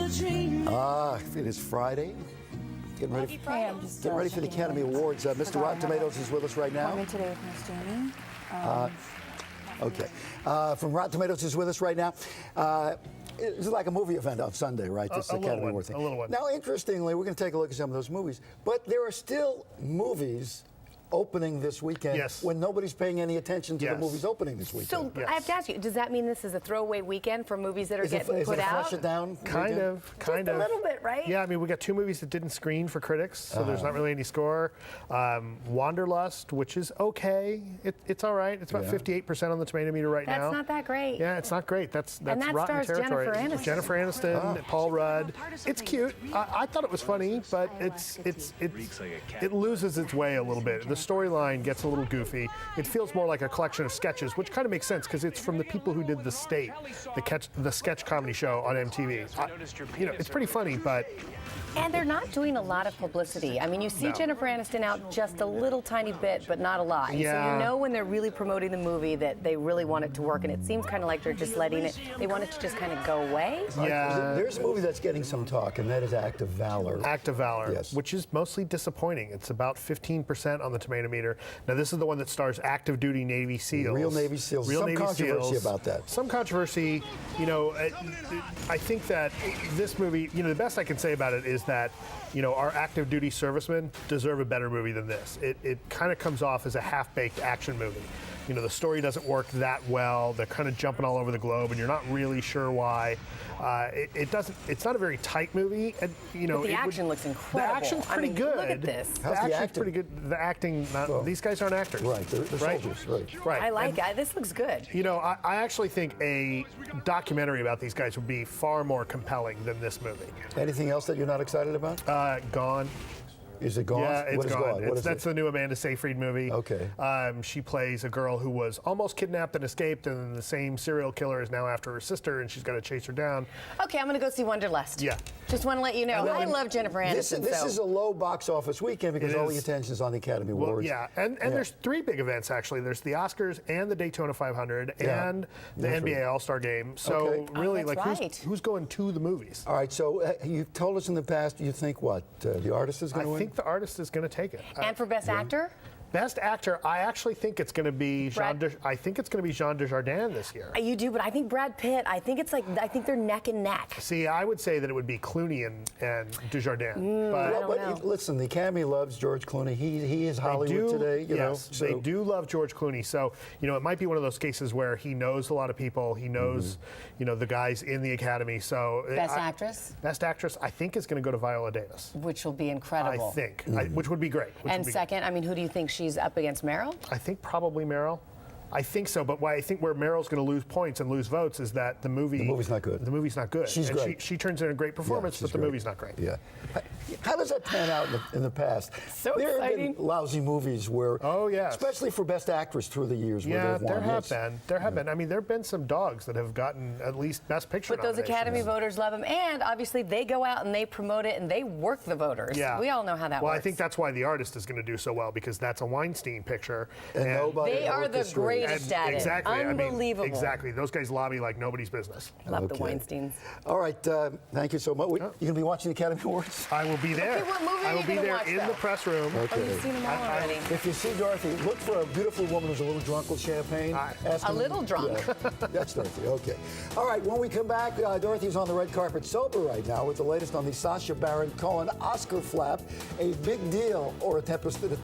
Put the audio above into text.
It is Friday. Getting ready for the Academy Awards. Mr. Rotten Tomatoes is with us right now. Today with Miss Jamie. Okay. From Rotten Tomatoes is with us right now. It's like a movie event on Sunday, right? This Academy Award thing. A little one. Now, interestingly, we're going to take a look at some of those movies, but there are still movies opening this weekend when nobody's paying any attention to the movies opening this weekend. So I have to ask you, does that mean this is a throwaway weekend for movies that are getting put out? Flush it down? Kind of. A little bit, right? Yeah, I mean, we got two movies that didn't screen for critics, so there's not really any score. Wanderlust, which is okay. It's all right. It's about 58% on the tomato meter right now. That's not that great. Yeah, it's not great. That's and that rotten stars territory. Jennifer Aniston. Paul Rudd. It's cute. I thought it was funny, but it loses its way a little bit. The storyline gets a little goofy. It feels more like a collection of sketches, which kind of makes sense because it's from the people who did The State, the sketch comedy show on MTV. It's pretty funny, but... And they're not doing a lot of publicity. I mean, you see Jennifer Aniston out just a little tiny bit, but not a lot. Yeah. So you know when they're really promoting the movie that they really want it to work, and it seems kind of like they're just letting it, they want it to just kind of go away. Yeah. There's a movie that's getting some talk, and that is Act of Valor. Act of Valor, which is mostly disappointing. It's about 15% on the tomato meter. Now, this is the one that stars active duty Navy SEALs. Real Navy SEAls. Some controversy about that. Some controversy. I think that this movie, the best I can say about it is that, our active duty servicemen deserve a better movie than this. It kind of comes off as a half-baked action movie. The story doesn't work that well. They're kind of jumping all over the globe, and you're not really sure why. It's not a very tight movie. And, but the action looks incredible. The action's pretty good. Look at this. How's the acting? Pretty good. The acting, these guys aren't actors. Right, they're soldiers. Right. I like it. This looks good. I actually think a documentary about these guys would be far more compelling than this movie. Anything else that you're not excited about? Gone. Is it Gone? Yeah, it's what is Gone. That's the new Amanda Seyfried movie. Okay. She plays a girl who was almost kidnapped and escaped, and the same serial killer is now after her sister, and she's got to chase her down. Okay, I'm going to go see Wanderlust. Yeah. Just want to let you know, I love Jennifer Aniston. This is a low box office weekend because all the attention is on the Academy Awards. Yeah, and there's three big events, actually. There's the Oscars and the Daytona 500 and the NBA All-Star Game. So really, who's going to the movies? All right, so you've told us in the past you think what? The artist is going to win? I think the artist is going to take it. And for Best Actor? Best Actor, I actually think it's going to be Jean Dujardin this year. You do, but I think Brad Pitt. I think they're neck and neck. See, I would say that it would be Clooney and Dujardin. But listen, the Academy loves George Clooney. He is Hollywood today. They do love George Clooney. So it might be one of those cases where he knows a lot of people. He knows the guys in the Academy. So Best Actress. Best Actress, I think, is going to go to Viola Davis, which will be incredible. I think, which would be great. And second, I mean, who do you think she's up against? Meryl? I think probably Meryl. I think so, but I think where Meryl's going to lose points and lose votes is that the movie's not good. The movie's not good. She's great. She turns in a great performance, but the movie's not great. Yeah. How does that pan out in the past? So there have been lousy movies where, especially for Best Actress through the years, where they've won. There have been. I mean, there have been some dogs that have gotten at least Best Picture But those Academy voters love them, and obviously they go out and they promote it and they work the voters. Yeah. We all know how that works. Well, I think that's why The Artist is going to do so well, because that's a Weinstein picture. And they are the greatest at it. Exactly. Unbelievable. I mean, exactly. Those guys lobby like nobody's business. Love the Weinsteins. All right. Thank you so much. You going to be watching the Academy Awards? I will be there. Okay, what movie I will are you be gonna there watch, in though? the press room. Okay. Oh, you've seen them all already. If you see Dorothy, look for a beautiful woman who's a little drunk with champagne. A little drunk. Yeah, that's Dorothy. Okay. All right. When we come back, Dorothy's on the red carpet sober right now with the latest on the Sacha Baron Cohen Oscar flap. A big deal or a tempest